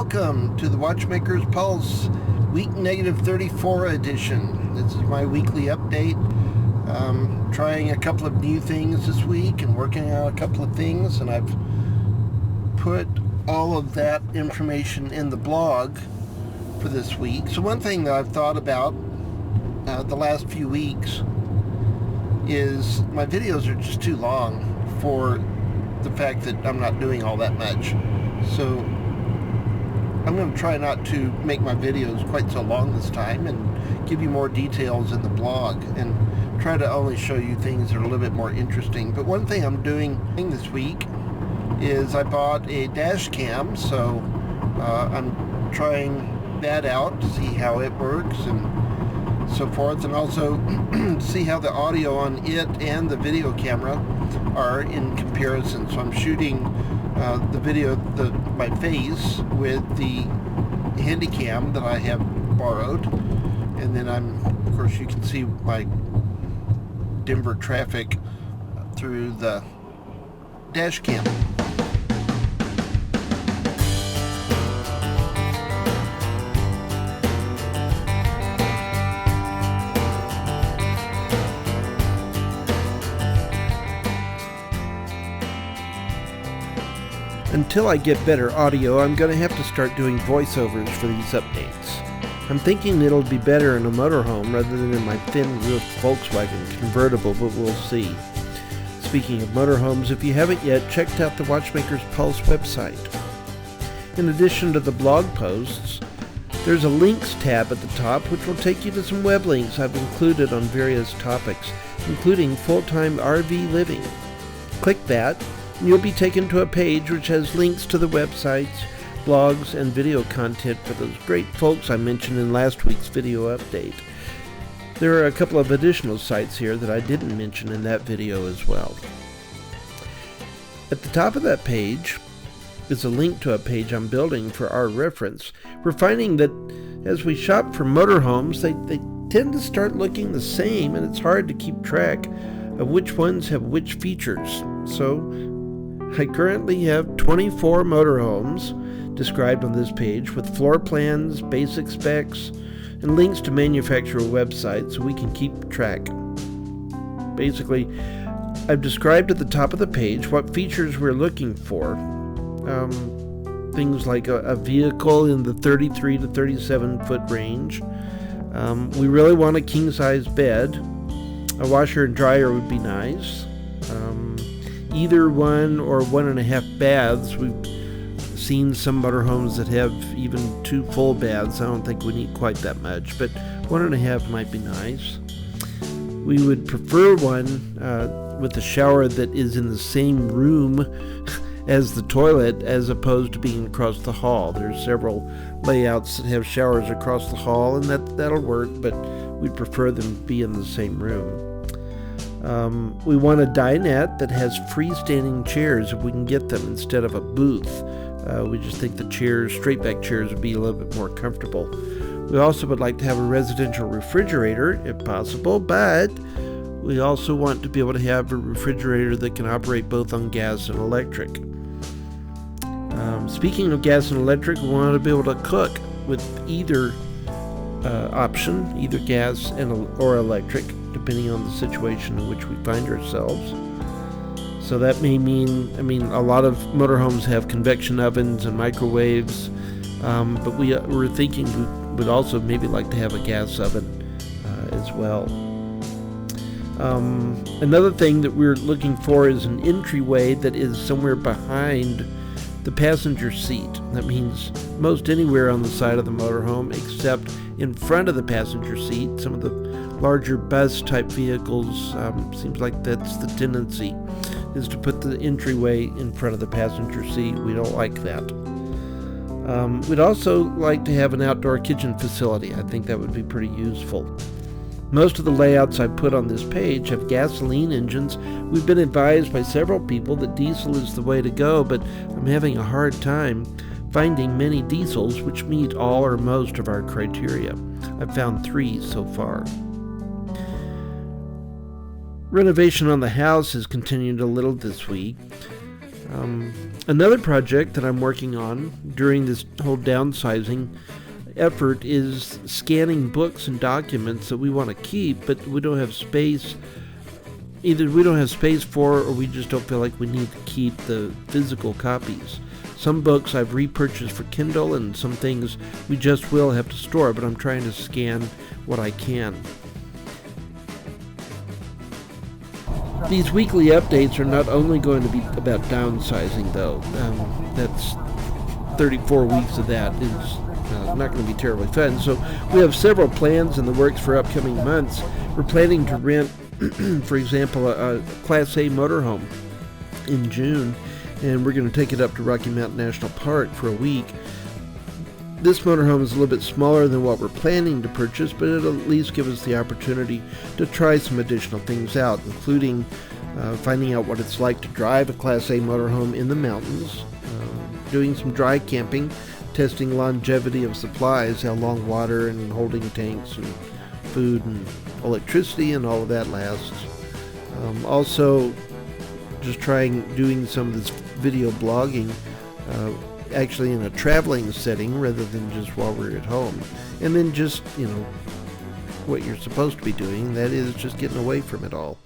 welcome to the Watchmaker's Pulse Week Negative 34 edition. This is my weekly update. Trying a couple of new things this week and working on a couple of things, and I've put all of that information in the blog for this week. So one thing that I've thought about the last few weeks is my videos are just too long for the fact that I'm not doing all that much. So I'm going to try not to make my videos quite so long this time and give you more details in the blog and try to only show you things that are a little bit more interesting. But one thing I'm doing this week is I bought a dash cam, so I'm trying that out to see how it works and so forth, and also see how the audio on it and the video camera are in comparison. So I'm shooting the video, my face, with the Handycam that I have borrowed, and then of course you can see my Denver traffic through the dash cam. Until I get better audio, I'm going to have to start doing voiceovers for these updates. I'm thinking it'll be better in a motorhome rather than in my thin-roofed Volkswagen convertible, but we'll see. Speaking of motorhomes, if you haven't yet checked out the Watchmaker's Pulse website. In addition to the blog posts, there's a links tab at the top which will take you to some web links I've included on various topics, including full-time RV living. Click that, and you'll be taken to a page which has links to the websites, blogs, and video content for those great folks I mentioned in last week's video update. There are a couple of additional sites here that I didn't mention in that video as well. At the top of that page is a link to a page I'm building for our reference. We're finding that as we shop for motorhomes, they tend to start looking the same, and it's hard to keep track of which ones have which features. So I currently have 24 motorhomes described on this page with floor plans, basic specs, and links to manufacturer websites so we can keep track. Basically, I've described at the top of the page what features we're looking for. Things like a vehicle in the 33 to 37 foot range. We really want a king-size bed. A washer and dryer would be nice. Either 1 or 1.5 baths. We've seen some motorhomes that have even 2 full baths. I don't think we need quite that much, but 1.5 might be nice. We would prefer one with a shower that is in the same room as the toilet, as opposed to being across the hall. There's several layouts that have showers across the hall, and that'll work, but we'd prefer them to be in the same room. We want a dinette that has freestanding chairs if we can get them instead of a booth. We just think the chairs, straight back chairs, would be a little bit more comfortable. We also would like to have a residential refrigerator if possible, but we also want to be able to have a refrigerator that can operate both on gas and electric. Speaking of gas and electric, we want to be able to cook with either option, either gas or electric, depending on the situation in which we find ourselves. So that may mean, a lot of motorhomes have convection ovens and microwaves, but we're thinking we would also maybe like to have a gas oven as well. Another thing that we're looking for is an entryway that is somewhere behind the passenger seat. That means most anywhere on the side of the motorhome except in front of the passenger seat. Some of the larger bus type vehicles, seems like that's the tendency, is to put the entryway in front of the passenger seat. We don't like that. We'd also like to have an outdoor kitchen facility. I think that would be pretty useful. Most of the layouts I put on this page have gasoline engines. We've been advised by several people that diesel is the way to go, but I'm having a hard time finding many diesels which meet all or most of our criteria. I've found 3 so far. Renovation on the house has continued a little this week. Another project that I'm working on during this whole downsizing effort is scanning books and documents that we want to keep, but we don't have space. Either we don't have space for, or we just don't feel like we need to keep the physical copies. Some books I've repurchased for Kindle, and some things we just will have to store, but I'm trying to scan what I can. These weekly updates are not only going to be about downsizing, though. That's 34 weeks of that is not going to be terribly fun. So we have several plans in the works for upcoming months. We're planning to rent, for example, a Class A motorhome in June, and we're going to take it up to Rocky Mountain National Park for a week. This motorhome is a little bit smaller than what we're planning to purchase, but it'll at least give us the opportunity to try some additional things out, including finding out what it's like to drive a Class A motorhome in the mountains, doing some dry camping, testing longevity of supplies, how long water and holding tanks and food and electricity and all of that lasts. Also, just doing some of this video blogging, actually in a traveling setting rather than just while we're at home. And then just, what you're supposed to be doing, that is just getting away from it all.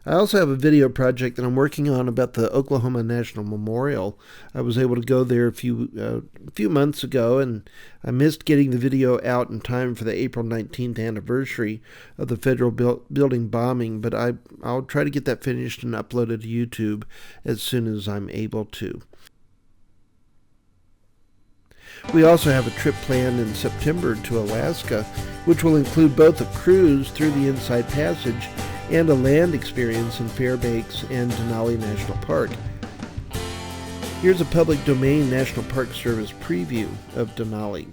I also have a video project that I'm working on about the Oklahoma National Memorial. I was able to go there a few months ago, and I missed getting the video out in time for the April 19th anniversary of the federal building bombing, but I'll try to get that finished and uploaded to YouTube as soon as I'm able to. We also have a trip planned in September to Alaska, which will include both a cruise through the Inside Passage and a land experience in Fairbanks and Denali National Park. Here's a public domain National Park Service preview of Denali.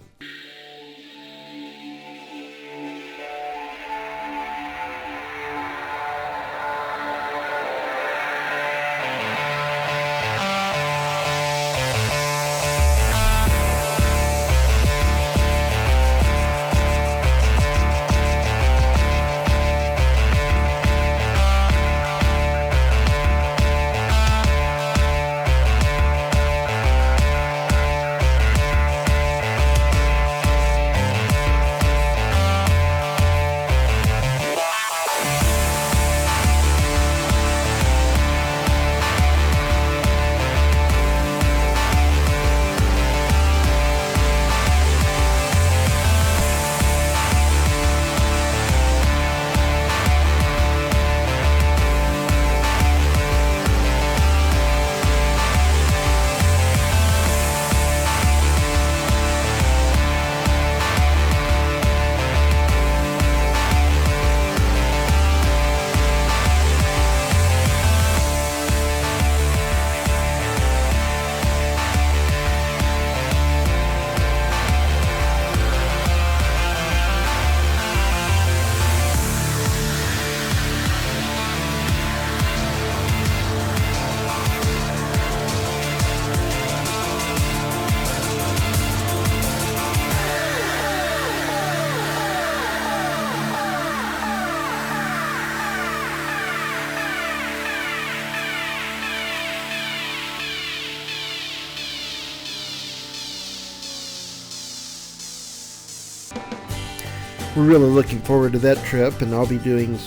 We're really looking forward to that trip, and I'll be doing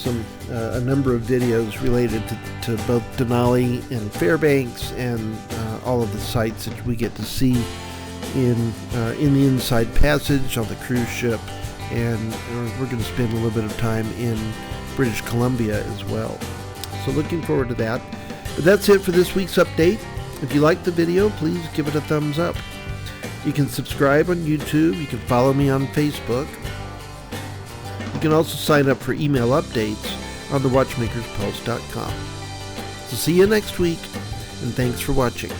a number of videos related to both Denali and Fairbanks and all of the sites that we get to see in the Inside Passage on the cruise ship, and we're going to spend a little bit of time in British Columbia as well. So looking forward to that. But that's it for this week's update. If you liked the video, please give it a thumbs up. You can subscribe on YouTube. You can follow me on Facebook. You can also sign up for email updates on the watchmakerspulse.com. So see you next week, and thanks for watching.